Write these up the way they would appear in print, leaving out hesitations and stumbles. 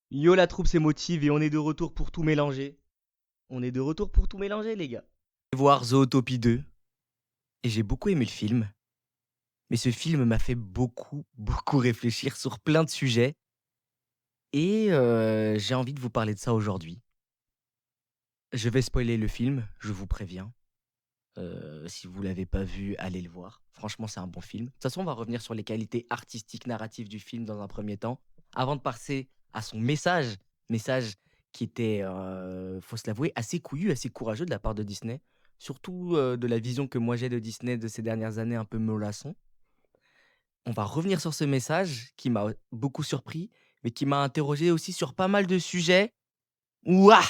Yo la troupe c'est motive et on est de retour pour tout mélanger. On est de retour pour tout mélanger les gars. Voir Zootopie 2 et j'ai beaucoup aimé le film. Mais ce film m'a fait beaucoup, beaucoup réfléchir sur plein de sujets et j'ai envie de vous parler de ça aujourd'hui. Je vais spoiler le film, je vous préviens. Si vous l'avez pas vu, allez le voir. Franchement, c'est un bon film. De toute façon, on va revenir sur les qualités artistiques, narratives du film dans un premier temps, avant de passer à son message. Message qui était, faut se l'avouer, assez couillu, assez courageux de la part de Disney. Surtout de la vision que moi j'ai de Disney de ces dernières années un peu mollasson. On va revenir sur ce message qui m'a beaucoup surpris, mais qui m'a interrogé aussi sur pas mal de sujets. Ouah!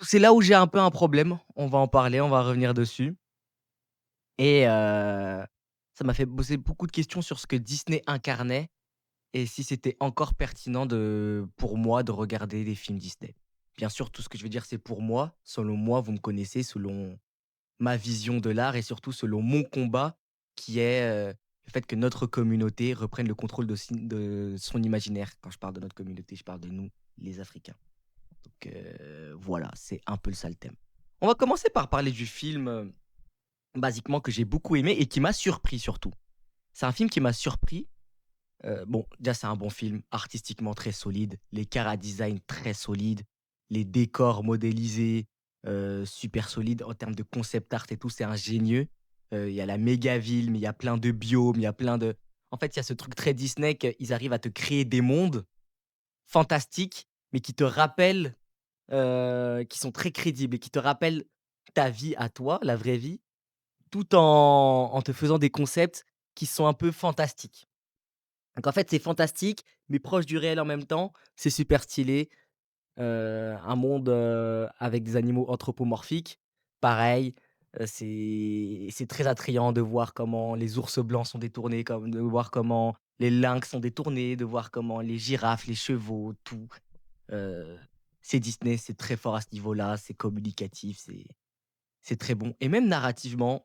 C'est là où j'ai un peu un problème. On va en parler, on va revenir dessus. Et ça m'a fait poser beaucoup de questions sur ce que Disney incarnait et si c'était encore pertinent pour moi de regarder des films Disney. Bien sûr, tout ce que je veux dire, c'est pour moi. Selon moi, vous me connaissez, selon ma vision de l'art et surtout selon mon combat qui est, le fait que notre communauté reprenne le contrôle de son imaginaire. Quand je parle de notre communauté, je parle de nous, les Africains. Donc voilà, c'est un peu ça le thème. On va commencer par parler du film, basiquement que j'ai beaucoup aimé et qui m'a surpris surtout. C'est un film qui m'a surpris. Bon, déjà, c'est un bon film, artistiquement très solide, les chara-design très solides, les décors modélisés, super solides en termes de concept art et tout, c'est ingénieux. Il y a la méga ville, mais il y a plein de biomes, il y a plein de en fait, il y a ce truc très Disney qu'ils arrivent à te créer des mondes fantastiques, mais qui te rappellent, qui sont très crédibles et qui te rappellent ta vie à toi, la vraie vie, tout en te faisant des concepts qui sont un peu fantastiques. Donc en fait, c'est fantastique, mais proche du réel en même temps. C'est super stylé. Un monde, avec des animaux anthropomorphiques, pareil, c'est très attrayant de voir comment les ours blancs sont détournés, comme de voir comment les lynx sont détournés, de voir comment les girafes, les chevaux, tout. Heu, c'est Disney, c'est très fort à ce niveau-là, c'est communicatif, c'est très bon et même narrativement,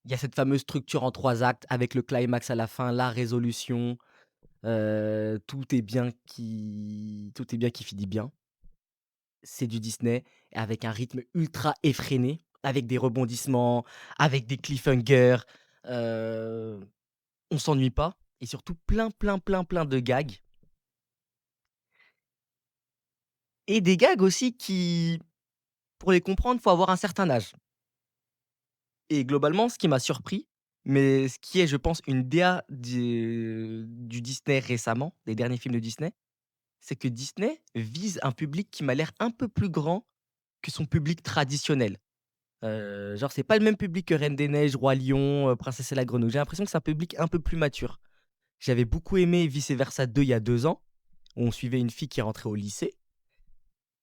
il y a cette fameuse structure en 3 actes avec le climax à la fin, la résolution. Tout est bien qui finit bien. C'est du Disney avec un rythme ultra effréné, avec des rebondissements, avec des cliffhangers, heu, on s'ennuie pas et surtout plein, plein, plein, plein de gags et des gags aussi qui, pour les comprendre, faut avoir un certain âge et globalement, ce qui m'a surpris, mais ce qui est, je pense, une DA du Disney récemment, des derniers films de Disney, c'est que Disney vise un public qui m'a l'air un peu plus grand que son public traditionnel. Genre, c'est pas le même public que Reine des Neiges, Roi Lion, Princesse et la Grenouille. J'ai l'impression que c'est un public un peu plus mature. J'avais beaucoup aimé Vice Versa 2 il y a 2 ans, où on suivait une fille qui rentrait au lycée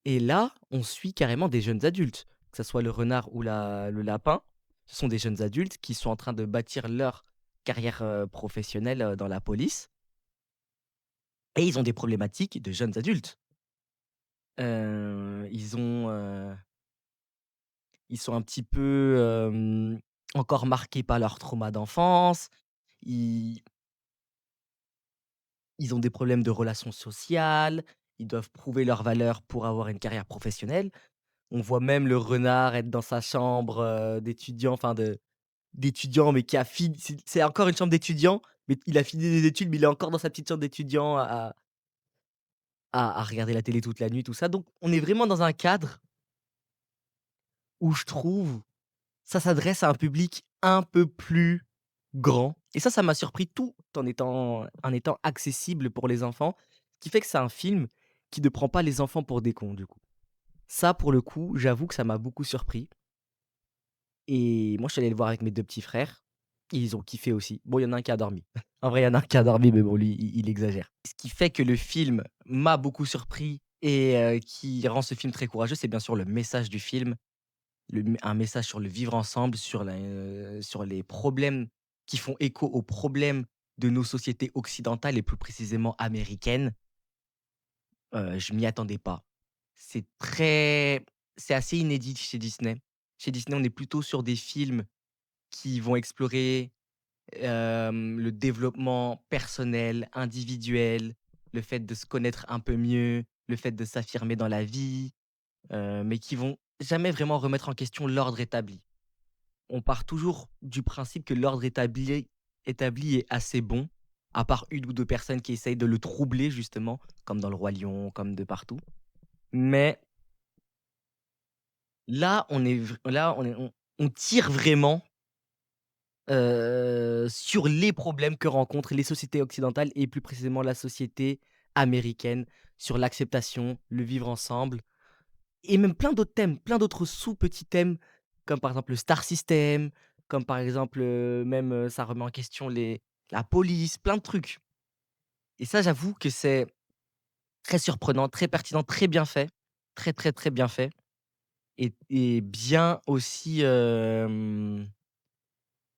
et là, on suit carrément des jeunes adultes, que ça soit le renard ou la le lapin. Ce sont des jeunes adultes qui sont en train de bâtir leur carrière, professionnelle, dans la police et ils ont des problématiques de jeunes adultes. Ils ont, ils sont un petit peu, encore marqués par leur trauma d'enfance. Ils ils ont des problèmes de relations sociales, ils doivent prouver leur valeur pour avoir une carrière professionnelle. On voit même le renard être dans sa chambre, d'étudiant, enfin d'étudiant, mais qui a fini c'est encore une chambre d'étudiant, mais il a fini des études, mais il est encore dans sa petite chambre d'étudiant à regarder la télé toute la nuit, tout ça. Donc on est vraiment dans un cadre où je trouve ça s'adresse à un public un peu plus grand et ça m'a surpris tout en étant accessible pour les enfants, ce qui fait que c'est un film qui ne prend pas les enfants pour des cons, du coup. Ça, pour le coup, j'avoue que ça m'a beaucoup surpris et moi, je suis allé le voir avec mes 2 petits frères. Ils ont kiffé aussi. Bon, il y en a un qui a dormi. En vrai, il y en a un qui a dormi, mais bon, lui, il exagère. Ce qui fait que le film m'a beaucoup surpris et qui rend ce film très courageux, c'est bien sûr le message du film. Un message sur le vivre ensemble, sur les problèmes qui font écho aux problèmes de nos sociétés occidentales et plus précisément américaines. Je m'y attendais pas. C'est très c'est assez inédit chez Disney. Chez Disney, on est plutôt sur des films qui vont explorer, le développement personnel, individuel, le fait de se connaître un peu mieux, le fait de s'affirmer dans la vie, mais qui vont jamais vraiment remettre en question l'ordre établi. On part toujours du principe que l'ordre établi est assez bon, à part 1 ou 2 personnes qui essayent de le troubler justement, comme dans Le Roi Lion, comme de partout. Mais là, on tire vraiment, sur les problèmes que rencontrent les sociétés occidentales et plus précisément la société américaine, sur l'acceptation, le vivre ensemble et même plein d'autres thèmes, plein d'autres sous-petits thèmes, comme par exemple le star system, comme par exemple, même, ça remet en question la police, plein de trucs et ça, j'avoue que c'est très surprenant, très pertinent, très bien fait, très, très, très bien fait et bien aussi,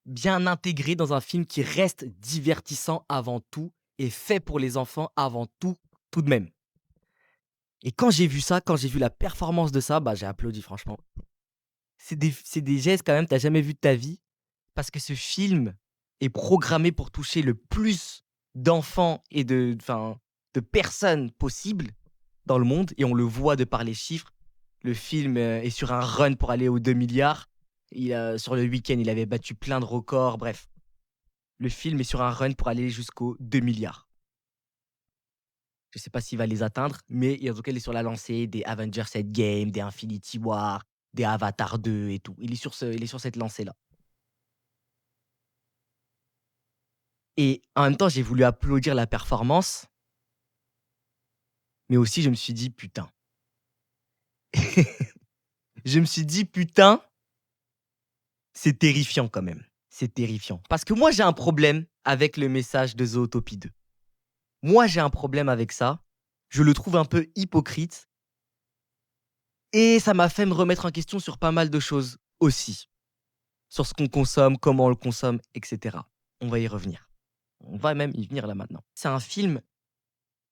bien intégré dans un film qui reste divertissant avant tout et fait pour les enfants avant tout, tout de même et quand j'ai vu ça, quand j'ai vu la performance de ça, bah, j'ai applaudi franchement. C'est des gestes quand même tu jamais vu de ta vie, parce que ce film est programmé pour toucher le plus d'enfants et de personnes possible dans le monde et on le voit de par les chiffres. Le film, est sur un run pour aller aux 2 milliards. Sur le week-end, il avait battu plein de records, bref. Le film est sur un run pour aller jusqu'aux 2 milliards. Je sais pas s'il va les atteindre, mais en tout cas, il est sur la lancée des Avengers Endgame, des Infinity War, des Avatar 2 et tout. Il est sur cette lancée-là. Et en même temps, j'ai voulu applaudir la performance, mais aussi je me suis dit: «Putain». Je me suis dit: «Putain, c'est terrifiant quand même». C'est terrifiant. Parce que moi, j'ai un problème avec le message de Zootopie 2. Moi, j'ai un problème avec ça. Je le trouve un peu hypocrite et ça m'a fait me remettre en question sur pas mal de choses aussi. Sur ce qu'on consomme, comment on le consomme et cetera. On va y revenir. On va même y venir là maintenant. C'est un film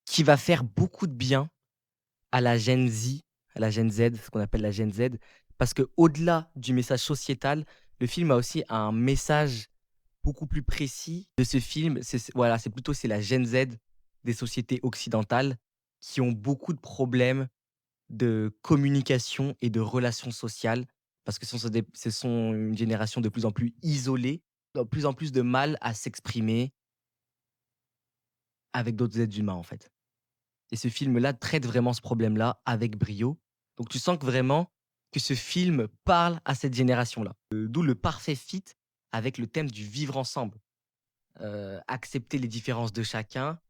qui va faire beaucoup de bien à la Gen Z, à la Gen Z, ce qu'on appelle la Gen Z, parce que au delà du message sociétal, le film a aussi un message beaucoup plus précis de ce film. Voilà, c'est la Gen Z des sociétés occidentales qui ont beaucoup de problèmes de communication et de relations sociales, parce que ce sont une génération de plus en plus isolée, de plus en plus de mal à s'exprimer avec d'autres êtres humains, en fait. Et ce film-là traite vraiment ce problème-là avec brio. Donc tu sens que vraiment que ce film parle à cette génération-là. D'où le parfait fit avec le thème du vivre ensemble. Accepter les différences de chacun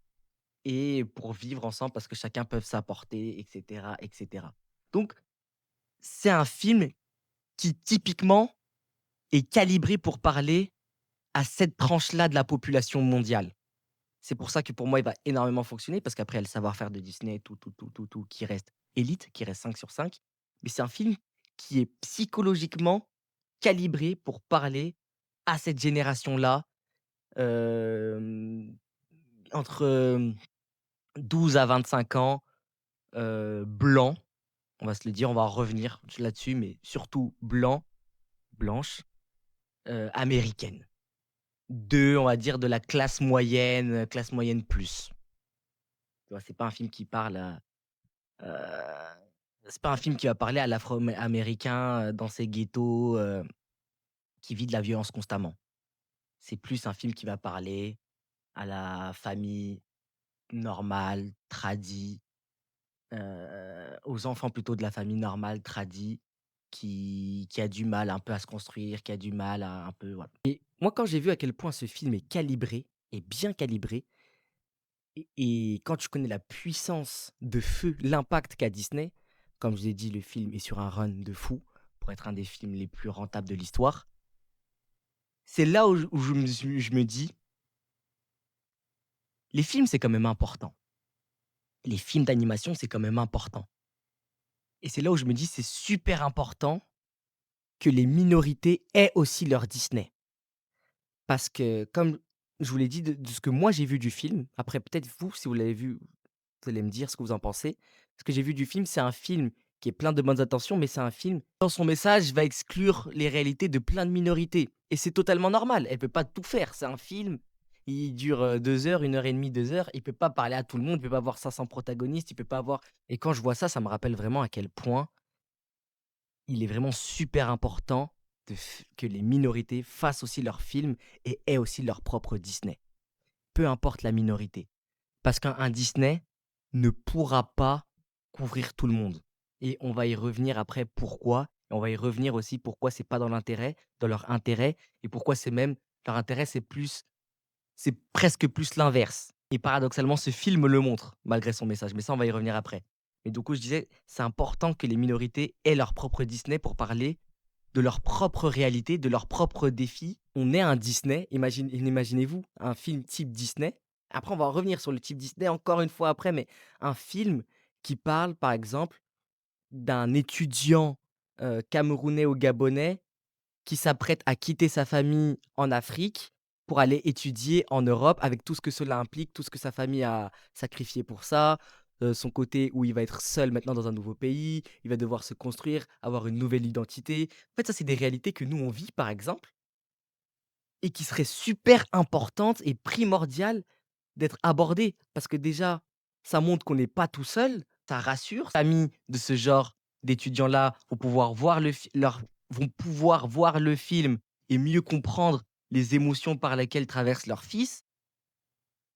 et pour vivre ensemble parce que chacun peut s'apporter, et cetera, et cetera. Donc c'est un film qui typiquement est calibré pour parler à cette tranche-là de la population mondiale. C'est pour ça que pour moi, il va énormément fonctionner parce qu'après, il y a le savoir-faire de Disney, tout, tout, tout, tout, tout, qui reste élite, qui reste 5/5. Mais c'est un film qui est psychologiquement calibré pour parler à cette génération-là, hem, entre 12 à 25 ans, blancs, on va se le dire, on va revenir là-dessus, mais surtout blancs, blanches, américaines. On va dire, de la classe moyenne plus. Tu vois? C'est pas un film qui parle à c'est pas un film qui va parler à l'Afro-américain, dans ses ghettos, qui vit de la violence constamment. C'est plus un film qui va parler à la famille normale, tradie, aux enfants plutôt de la famille normale, tradie, qui a du mal un peu à se construire, qui a du mal à un peu voilà. Et moi, quand j'ai vu à quel point ce film est calibré et bien calibré et quand tu connais la puissance de feu, l'impact qu'a Disney, comme je vous ai dit, le film est sur un run de fou pour être un des films les plus rentables de l'histoire. C'est là où je me dis: «Les films, c'est quand même important. Les films d'animation, c'est quand même important» et c'est là où je me dis: «C'est super important que les minorités aient aussi leur Disney». Parce que comme je vous l'ai dit, de ce que moi j'ai vu du film, après peut-être vous, si vous l'avez vu, vous allez me dire ce que vous en pensez. Ce que j'ai vu du film, c'est un film qui est plein de bonnes intentions, mais c'est un film, dans son message, va exclure les réalités de plein de minorités et c'est totalement normal. Elle peut pas tout faire. C'est un film, il dure, 2 heures, 1 heure et demie, 2 heures. Il peut pas parler à tout le monde, il peut pas avoir 500 protagonistes, il peut pas avoir et quand je vois ça, ça me rappelle vraiment à quel point il est vraiment super important de f que les minorités fassent aussi leurs films et aient aussi leur propre Disney. Peu importe la minorité. Parce qu'un Disney ne pourra pas couvrir tout le monde et on va y revenir après pourquoi et on va y revenir aussi pourquoi c'est pas dans leur intérêt et pourquoi c'est même leur intérêt, c'est presque plus l'inverse et paradoxalement, ce film le montre malgré son message, mais ça, on va y revenir après. Mais du coup, je disais, c'est important que les minorités aient leur propre Disney pour parler de leur propre réalité, de leurs propres défis. On est un Disney, imaginez-vous un film type Disney. Après, on va en revenir sur le type Disney encore une fois après, mais un film qui parle, par exemple, d'un étudiant, camerounais ou gabonais qui s'apprête à quitter sa famille en Afrique pour aller étudier en Europe avec tout ce que cela implique, tout ce que sa famille a sacrifié pour ça, son côté où il va être seul maintenant dans un nouveau pays, il va devoir se construire, avoir une nouvelle identité. En fait, ça, c'est des réalités que nous, on vit, par exemple, et qui seraient super importantes et primordiales d'être abordées. Parce que déjà, ça montre qu'on n'est pas tout seul, ça rassure. Les familles de ce genre d'étudiants-là vont pouvoir voir le film et mieux comprendre les émotions par lesquelles traverse leur fils.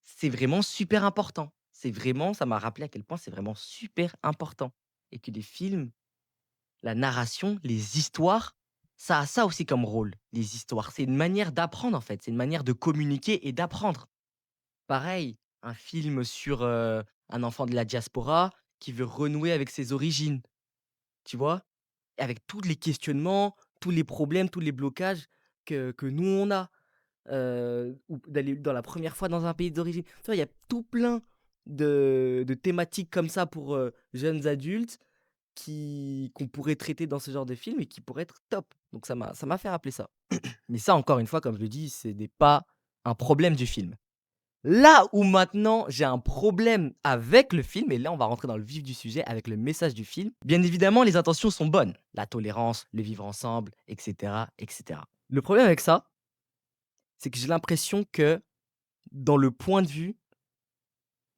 C'est vraiment super important. C'est vraiment ça m'a rappelé à quel point c'est vraiment super important et que les films, la narration, les histoires, ça a ça aussi comme rôle, les histoires. C'est une manière d'apprendre, en fait, c'est une manière de communiquer et d'apprendre. Pareil, un film sur, un enfant de la diaspora qui veut renouer avec ses origines, tu vois? Et avec tous les questionnements, tous les problèmes, tous les blocages que nous on a, ou d'aller dans la première fois dans un pays d'origine. Tu vois, il y a tout plein de thématiques comme ça pour, jeunes adultes qui qu'on pourrait traiter dans ce genre de film et qui pourraient être top. Donc ça m'a fait rappeler ça. Mais ça, encore une fois, comme je le dis, ce n'est pas un problème du film. Là où maintenant j'ai un problème avec le film, et là on va rentrer dans le vif du sujet avec le message du film. Bien évidemment, les intentions sont bonnes, la tolérance, le vivre ensemble, etc., etc. Le problème avec ça, c'est que j'ai l'impression que dans le point de vue,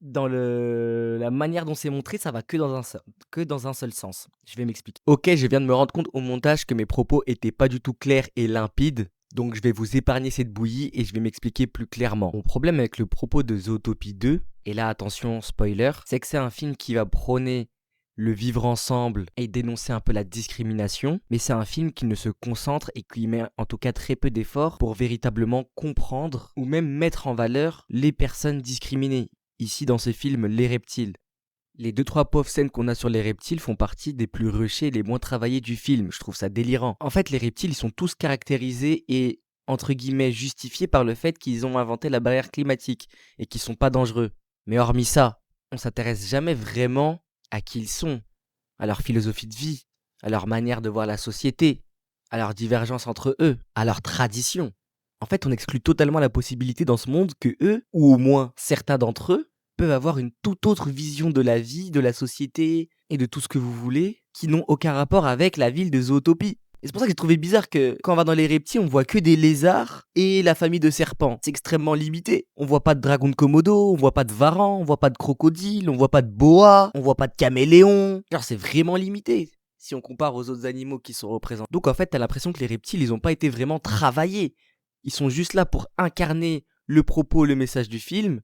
la manière dont c'est montré, ça va que dans un seul sens. Je vais m'expliquer. Ok, je viens de me rendre compte au montage que mes propos étaient pas du tout clairs et limpides. Donc je vais vous épargner cette bouillie et je vais m'expliquer plus clairement. Mon problème avec le propos de Zootopie 2, et là attention spoiler, c'est que c'est un film qui va prôner le vivre ensemble et dénoncer un peu la discrimination, mais c'est un film qui ne se concentre et qui met en tout cas très peu d'efforts pour véritablement comprendre ou même mettre en valeur les personnes discriminées. Ici dans ce film, les reptiles. Les deux trois pauvres scènes qu'on a sur les reptiles font partie des plus rushées et les moins travaillées du film. Je trouve ça délirant. En fait, les reptiles, ils sont tous caractérisés et entre guillemets justifiés par le fait qu'ils ont inventé la barrière climatique et qu'ils sont pas dangereux. Mais hormis ça, on s'intéresse jamais vraiment à qui ils sont, à leur philosophie de vie, à leur manière de voir la société, à leurs divergences entre eux, à leurs traditions. En fait, on exclut totalement la possibilité dans ce monde que eux, ou au moins certains d'entre eux, peuvent avoir une toute autre vision de la vie, de la société et de tout ce que vous voulez, qui n'ont aucun rapport avec la ville de Zootopie. Et c'est pour ça que j'ai trouvé bizarre que quand on va dans les reptiles, on voit que des lézards et la famille de serpents. C'est extrêmement limité. On voit pas de dragon de Komodo, on voit pas de varan, on voit pas de crocodile, on voit pas de boa, on voit pas de caméléon. Genre c'est vraiment limité si on compare aux autres animaux qui sont représentés. Donc en fait, t'as l'impression que les reptiles, ils ont pas été vraiment travaillés. Ils sont juste là pour incarner le propos, le message du film.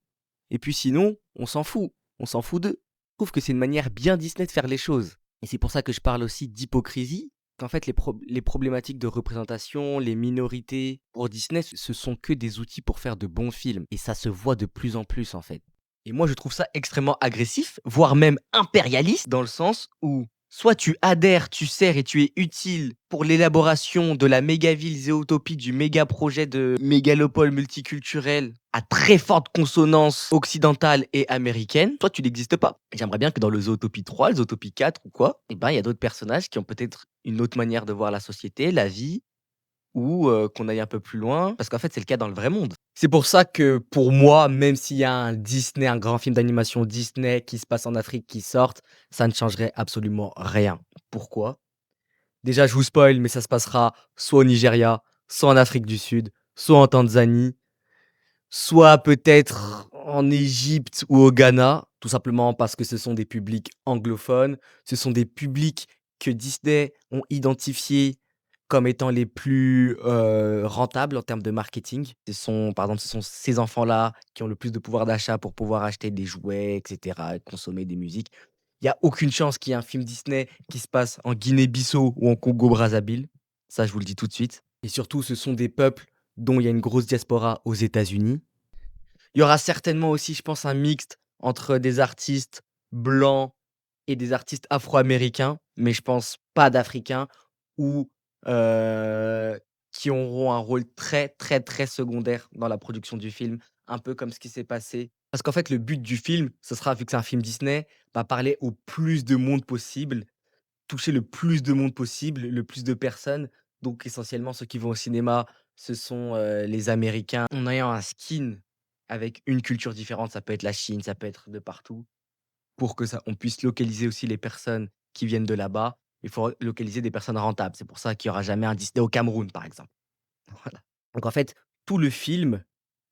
Et puis sinon, on s'en fout. On s'en fout d'eux. Je trouve que c'est une manière bien Disney de faire les choses. Et c'est pour ça que je parle aussi d'hypocrisie. Qu'en fait, les problématiques de représentation, les minorités, pour Disney, ce sont que des outils pour faire de bons films. Et ça se voit de plus en plus, en fait. Et moi, je trouve ça extrêmement agressif, voire même impérialiste, dans le sens où soit tu adhères, tu sers et tu es utile pour l'élaboration de la méga-ville Zootopie, du méga-projet de mégalopole multiculturelle à très forte consonance occidentale et américaine, soit tu n'existes pas. J'aimerais bien que dans le Zootopie 3, le Zootopie 4 ou quoi, eh ben, il y a d'autres personnages qui ont peut-être une autre manière de voir la société, la vie, ou qu'on aille un peu plus loin, parce qu'en fait, c'est le cas dans le vrai monde. C'est pour ça que, pour moi, même s'il y a un Disney, un grand film d'animation Disney qui se passe en Afrique qui sorte, ça ne changerait absolument rien. Pourquoi? Déjà, je vous spoil, mais ça se passera soit au Nigeria, soit en Afrique du Sud, soit en Tanzanie, soit peut-être en Égypte ou au Ghana, tout simplement parce que ce sont des publics anglophones. Ce sont des publics que Disney ont identifiés comme étant les plus, rentables en termes de marketing. Par exemple, ce sont ces enfants-là qui ont le plus de pouvoir d'achat pour pouvoir acheter des jouets et cetera, et consommer des musiques. Il y a aucune chance qu'il y ait un film Disney qui se passe en Guinée-Bissau ou en Congo-Brazzaville. Ça, je vous le dis tout de suite, et surtout, ce sont des peuples dont il y a une grosse diaspora aux États-Unis. Il y aura certainement aussi, je pense, un mixte entre des artistes blancs et des artistes afro-américains, mais je pense pas d'Africains ou qui auront un rôle très, très, très secondaire dans la production du film, un peu comme ce qui s'est passé parce qu'en fait, le but du film, ce sera, vu que c'est un film Disney, bah, parler au plus de monde possible, toucher le plus de monde possible, le plus de personnes. Donc essentiellement, ceux qui vont au cinéma, ce sont, les Américains. En ayant un skin avec une culture différente, ça peut être la Chine, ça peut être de partout, pour que ça on puisse localiser aussi les personnes qui viennent de là-bas. Il faut localiser des personnes rentables. C'est pour ça qu'il y aura jamais un Disney au Cameroun, par exemple. Voilà. Donc en fait, tout le film,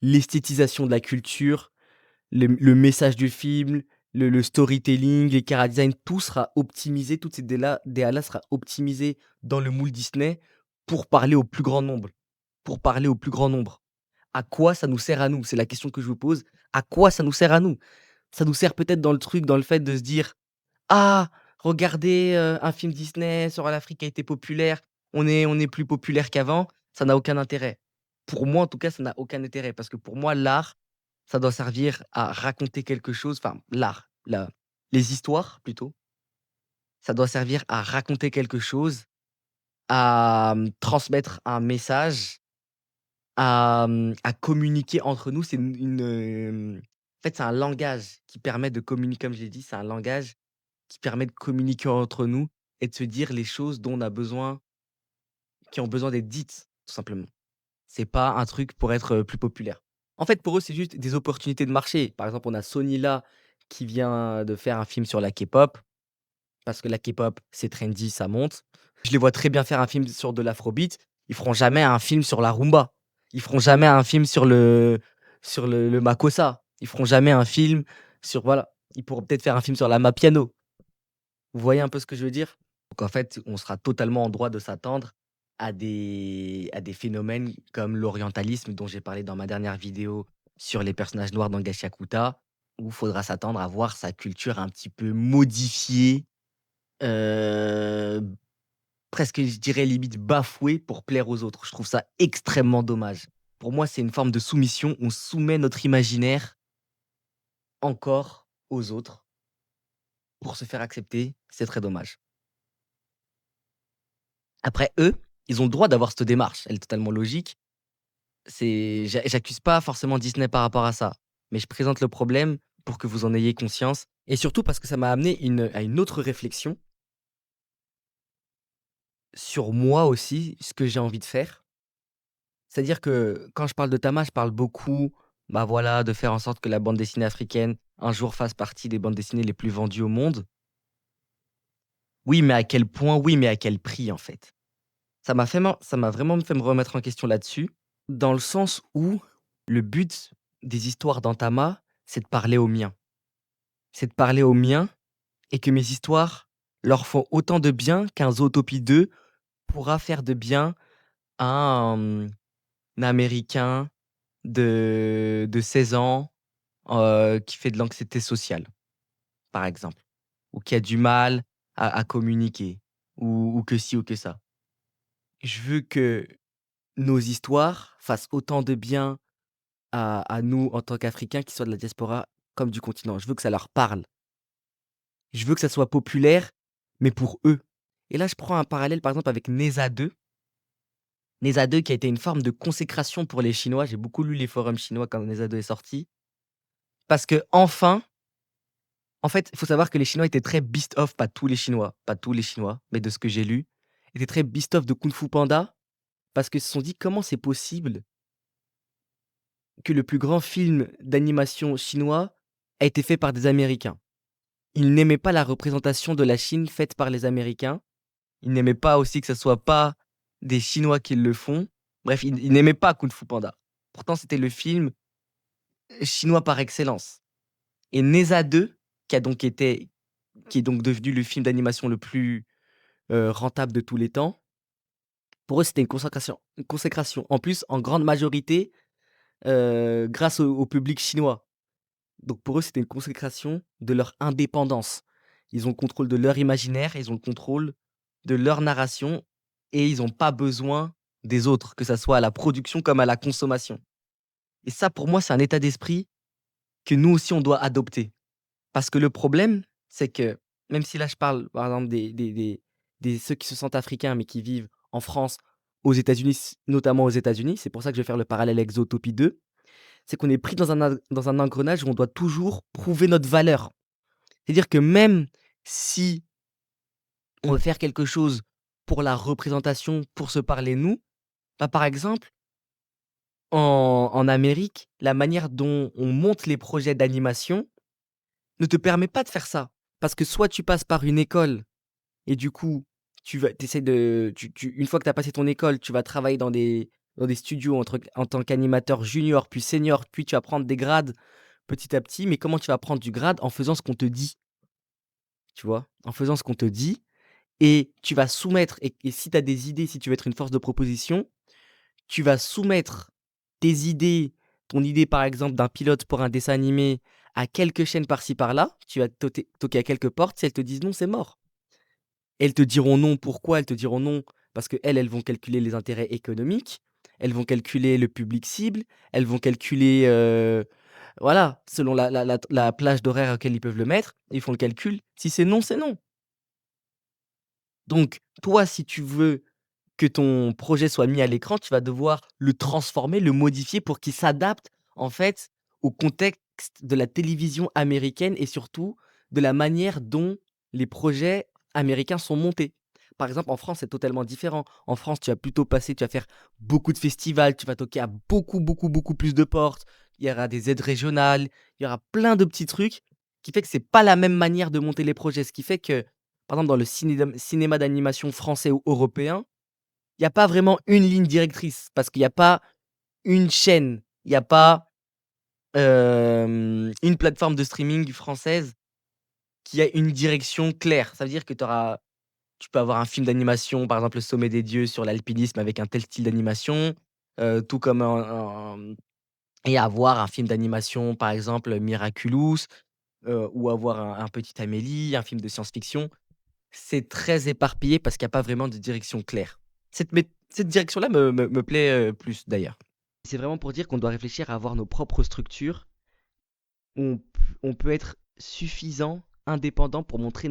l'esthétisation de la culture, le message du film, le storytelling, les chara design, tout sera optimisé, toutes ces DA-là sera optimisé dans le moule Disney pour parler au plus grand nombre, pour parler au plus grand nombre. À quoi ça nous sert à nous? C'est la question que je vous pose. À quoi ça nous sert à nous? Ça nous sert peut-être dans le fait de se dire: «Ah, regardez, un film Disney sur l'Afrique a été populaire, on est plus populaire qu'avant». Ça n'a aucun intérêt. Pour moi, en tout cas, ça n'a aucun intérêt parce que pour moi, l'art, ça doit servir à raconter quelque chose, enfin l'art, la les histoires plutôt, ça doit servir à raconter quelque chose, à, transmettre un message, à communiquer entre nous. C'est en fait, c'est un langage qui permet de communiquer, comme je l'ai dit, c'est un langage qui permet de communiquer entre nous et de se dire les choses dont on a besoin, qui ont besoin d'être dites, tout simplement. C'est pas un truc pour être, plus populaire. En fait, pour eux, c'est juste des opportunités de marché. Par exemple, on a Sony là, qui vient de faire un film sur la K-pop, parce que la K-pop, c'est trendy, ça monte. Je les vois très bien faire un film sur de l'afrobeat. Ils feront jamais un film sur la rumba. Ils feront jamais un film sur le makossa. Ils feront jamais un film sur voilà. Ils pourront peut-être faire un film sur la mapiano. Vous voyez un peu ce que je veux dire? Donc en fait, on sera totalement en droit de s'attendre à des phénomènes comme l'orientalisme dont j'ai parlé dans ma dernière vidéo sur les personnages noirs dans Gachakuta, où il faudra s'attendre à voir sa culture un petit peu modifiée, heu, presque je dirais limite bafouée pour plaire aux autres. Je trouve ça extrêmement dommage. Pour moi, c'est une forme de soumission. On soumet notre imaginaire encore aux autres pour se faire accepter. C'est très dommage. Après eux, ils ont le droit d'avoir cette démarche, elle est totalement logique. J'accuse pas forcément Disney par rapport à ça, mais je présente le problème pour que vous en ayez conscience et surtout parce que ça m'a amené à une autre réflexion sur moi aussi, ce que j'ai envie de faire. C'est-à-dire que quand je parle de Tama, je parle beaucoup, bah, voilà, de faire en sorte que la bande dessinée africaine, un jour, fasse partie des bandes dessinées les plus vendues au monde. Oui, mais à quel point? Oui, mais à quel prix, en fait? Ça m'a vraiment fait me remettre en question là-dessus. Dans le sens où le but des histoires d'Antama, c'est de parler aux miens. C'est de parler aux miens et que mes histoires leur font autant de bien qu'un Zootopie 2 pourra faire de bien à un Américain de 16 ans, qui fait de l'anxiété sociale, par exemple, ou qui a du mal à communiquer, ou que ci ou que ça. Je veux que nos histoires fassent autant de bien à nous en tant qu'Africains qui soient de la diaspora comme du continent. Je veux que ça leur parle. Je veux que ça soit populaire, mais pour eux. Et là, je prends un parallèle, par exemple, avec Neza 2. Neza 2 qui a été une forme de consécration pour les Chinois. J'ai beaucoup lu les forums chinois quand Neza 2 est sorti. Parce que enfin, en fait, il faut savoir que les Chinois étaient très beast of, pas tous les Chinois, mais de ce que j'ai lu, étaient très beast of de Kung Fu Panda parce qu'ils se sont dit: «Comment c'est possible que le plus grand film d'animation chinois a été fait par des Américains?» Ils n'aimaient pas la représentation de la Chine faite par les Américains. Ils n'aimaient pas aussi que ce soit pas des Chinois qui le font. Bref, ils n'aimaient pas Kung Fu Panda. Pourtant, c'était le film chinois par excellence. Et Neza 2, qui est donc devenu le film d'animation le plus rentable de tous les temps, pour eux, c'était une consécration. En plus, en grande majorité, grâce au public chinois. Donc pour eux, c'était une consécration de leur indépendance. Ils ont le contrôle de leur imaginaire, ils ont le contrôle de leur narration et ils ont pas besoin des autres, que ça soit à la production comme à la consommation. Et ça, pour moi, c'est un état d'esprit que nous aussi, on doit adopter. Parce que le problème, c'est que même si là, je parle, par exemple, des ceux qui se sentent africains, mais qui vivent en France, aux États-Unis, notamment aux États-Unis, c'est pour ça que je vais faire le parallèle avec Zootopie 2, c'est qu'on est pris dans un engrenage où on doit toujours prouver notre valeur. C'est-à-dire que même si on veut faire quelque chose pour la représentation, pour se parler nous, bah, par exemple, en Amérique, la manière dont on monte les projets d'animation ne te permet pas de faire ça. Parce que soit tu passes par une école et du coup, une fois que tu as passé ton école, tu vas travailler dans des studios en tant qu'animateur junior, puis senior, puis tu vas prendre des grades petit à petit. Mais comment tu vas prendre du grade? En faisant ce qu'on te dit, tu vois? En faisant ce qu'on te dit et tu vas soumettre et si tu as des idées, si tu veux être une force de proposition, tu vas soumettre tes idées, ton idée par exemple d'un pilote pour un dessin animé à quelques chaînes par-ci par-là, tu vas toquer à quelques portes, si elles te disent non, c'est mort. Elles te diront non, pourquoi? Elles te diront non parce qu'elles vont calculer les intérêts économiques, elles vont calculer le public cible, elles vont calculer, voilà, selon la plage d'horaire à laquelle ils peuvent le mettre, ils font le calcul. Si c'est non, c'est non. Donc toi, si tu veux que ton projet soit mis à l'écran, tu vas devoir le transformer, le modifier pour qu'il s'adapte, en fait, au contexte de la télévision américaine et surtout de la manière dont les projets américains sont montés. Par exemple, en France, c'est totalement différent. En France, tu vas faire beaucoup de festivals, tu vas toquer à beaucoup, beaucoup, beaucoup plus de portes. Il y aura des aides régionales, il y aura plein de petits trucs qui fait que c'est pas la même manière de monter les projets. Ce qui fait que, par exemple, dans le cinéma d'animation français ou européen, il y a pas vraiment une ligne directrice parce qu'il y a pas une chaîne, il y a pas, une plateforme de streaming française qui a une direction claire. Ça veut dire que tu peux avoir un film d'animation, par exemple, Le Sommet des Dieux sur l'alpinisme avec un tel style d'animation, tout comme et avoir un film d'animation, par exemple, Miraculous, ou avoir un Petite Amélie, un film de science-fiction. C'est très éparpillé parce qu'il y a pas vraiment de direction claire. Cette direction-là me plaît, plus d'ailleurs. C'est vraiment pour dire qu'on doit réfléchir à avoir nos propres structures où on peut être suffisant, indépendant pour monter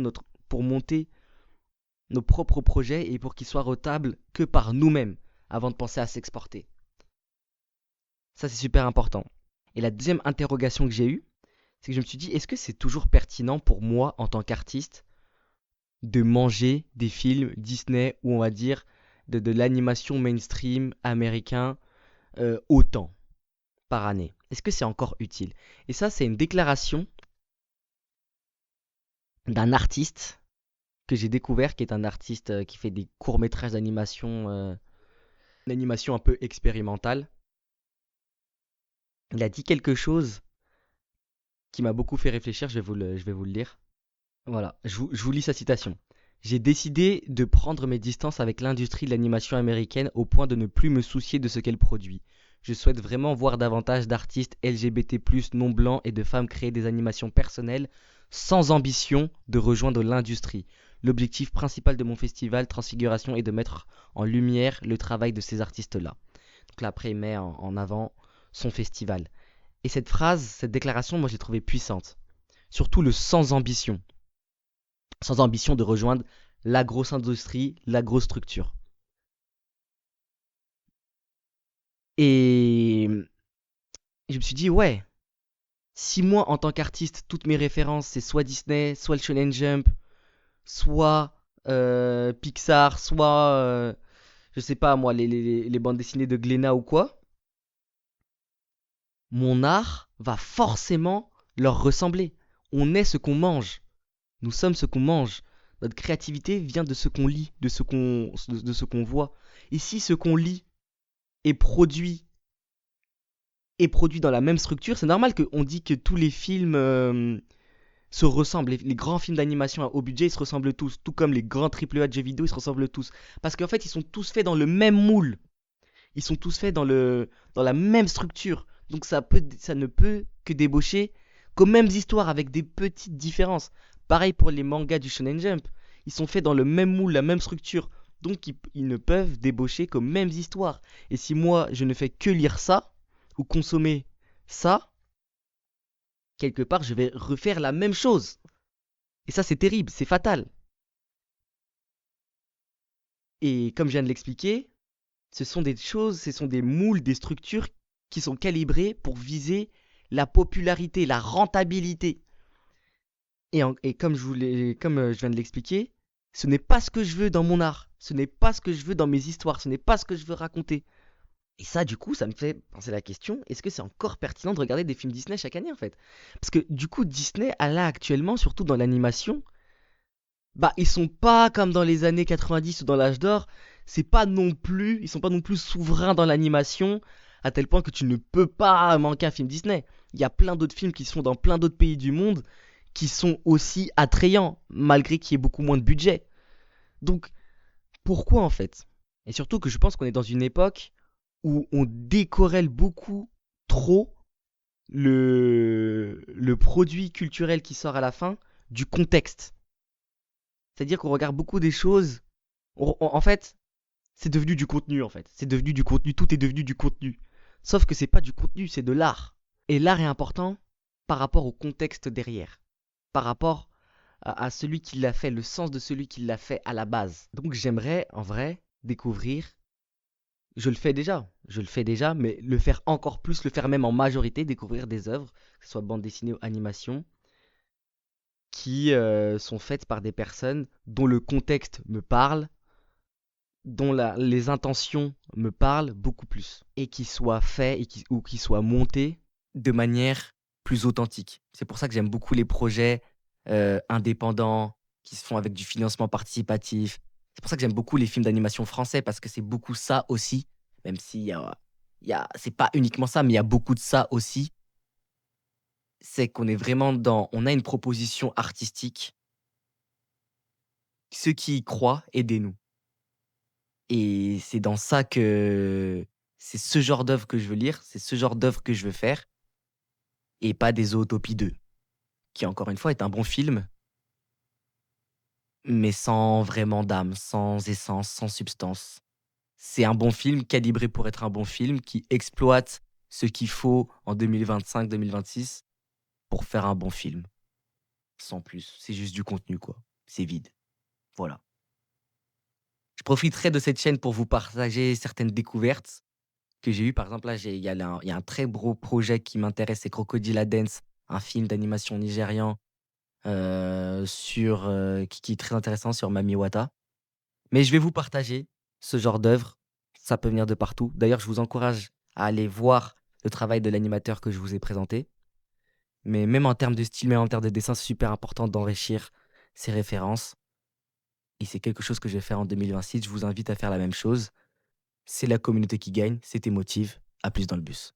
nos propres projets et pour qu'ils soient rentables que par nous-mêmes avant de penser à s'exporter. Ça, c'est super important. Et la deuxième interrogation que j'ai eue, c'est que je me suis dit, est-ce que c'est toujours pertinent pour moi en tant qu'artiste de manger des films Disney ou on va dire de l'animation mainstream américain autant par année? Est-ce que c'est encore utile? Et ça, c'est une déclaration d'un artiste que j'ai découvert, qui est un artiste qui fait des courts-métrages d'animation, une animation un peu expérimentale. Il a dit quelque chose qui m'a beaucoup fait réfléchir, je vais vous le lire. Voilà, je vous lis sa citation. J'ai décidé de prendre mes distances avec l'industrie de l'animation américaine au point de ne plus me soucier de ce qu'elle produit. Je souhaite vraiment voir davantage d'artistes LGBT+ non blancs et de femmes créer des animations personnelles sans ambition de rejoindre l'industrie. L'objectif principal de mon festival Transfiguration est de mettre en lumière le travail de ces artistes-là. Donc là, après, il met en avant son festival. Et cette phrase, cette déclaration, moi, je l'ai trouvée puissante. Surtout le sans ambition. Sans ambition de rejoindre la grosse industrie, la grosse structure. Et je me suis dit, ouais, si moi, en tant qu'artiste, toutes mes références, c'est soit Disney, soit le Shonen Jump, soit Pixar, soit, je sais pas moi, les bandes dessinées de Glénat ou quoi, mon art va forcément leur ressembler. On est ce qu'on mange. Nous sommes ce qu'on mange. Notre créativité vient de ce qu'on lit, de ce qu'on voit. Et si ce qu'on lit est produit, est produit dans la même structure, c'est normal qu'on dit que tous les films se ressemblent. Les grands films d'animation à haut budget, ils se ressemblent tous. Tout comme les grands triple A de jeux vidéo, ils se ressemblent tous. Parce qu'en fait, ils sont tous faits dans le même moule. Ils sont tous faits dans la même structure. Donc ça ne peut que débaucher qu'aux mêmes histoires avec des petites différences. Pareil pour les mangas du Shonen Jump. Ils sont faits dans le même moule, la même structure. Donc ils ne peuvent débaucher qu'aux mêmes histoires. Et si moi je ne fais que lire ça, ou consommer ça, quelque part je vais refaire la même chose. Et ça c'est terrible, c'est fatal. Et comme je viens de l'expliquer, ce sont des choses, ce sont des moules, des structures qui sont calibrées pour viser la popularité, la rentabilité. Et comme je viens de l'expliquer, ce n'est pas ce que je veux dans mon art, ce n'est pas ce que je veux dans mes histoires, ce n'est pas ce que je veux raconter. Et ça, du coup, ça me fait penser la question, est-ce que c'est encore pertinent de regarder des films Disney chaque année en fait? Parce que du coup, Disney, là actuellement, surtout dans l'animation, bah ils sont pas comme dans les années 90 ou dans l'âge d'or, ils sont pas non plus souverains dans l'animation à tel point que tu ne peux pas manquer un film Disney. Il y a plein d'autres films qui sont dans plein d'autres pays du monde qui sont aussi attrayants malgré qu'il y ait beaucoup moins de budget. Donc pourquoi en fait? Et surtout que je pense qu'on est dans une époque où on décorrèle beaucoup trop le produit culturel qui sort à la fin du contexte. C'est-à-dire qu'on regarde beaucoup des choses. En fait, c'est devenu du contenu en fait. C'est devenu du contenu, tout est devenu du contenu. Sauf que c'est pas du contenu, c'est de l'art. Et l'art est important par rapport au contexte derrière. Par rapport à celui qui l'a fait, le sens de celui qui l'a fait à la base. Donc j'aimerais en vrai découvrir, je le fais déjà, mais le faire encore plus, le faire même en majorité, découvrir des œuvres, que ce soit bande dessinée ou animation, qui sont faites par des personnes dont le contexte me parle, dont les intentions me parlent beaucoup plus, et qui soient faits ou qui soient montés de manière plus authentique. C'est pour ça que j'aime beaucoup les projets indépendants qui se font avec du financement participatif. C'est pour ça que j'aime beaucoup les films d'animation français parce que c'est beaucoup ça aussi, même c'est pas uniquement ça, mais il y a beaucoup de ça aussi. C'est qu'on est vraiment on a une proposition artistique. Ceux qui y croient, aidez-nous. Et c'est dans ça que c'est ce genre d'œuvre que je veux lire, c'est ce genre d'œuvre que je veux faire, et pas des Zootopie 2, qui encore une fois est un bon film, mais sans vraiment d'âme, sans essence, sans substance. C'est un bon film calibré pour être un bon film qui exploite ce qu'il faut en 2025-2026 pour faire un bon film. Sans plus. C'est juste du contenu, quoi. C'est vide. Voilà. Je profiterai de cette chaîne pour vous partager certaines découvertes que j'ai eues. Par exemple, là, il y a un très gros projet qui m'intéresse, c'est Crocodile Dance, un film d'animation nigérian qui est très intéressant sur Mami Wata. Mais je vais vous partager ce genre d'œuvre. Ça peut venir de partout. D'ailleurs, je vous encourage à aller voir le travail de l'animateur que je vous ai présenté. Mais même en termes de style, même en termes de dessin, c'est super important d'enrichir ses références. Et c'est quelque chose que je vais faire en 2026. Je vous invite à faire la même chose. C'est la communauté qui gagne, c'est tes motives. À plus dans le bus.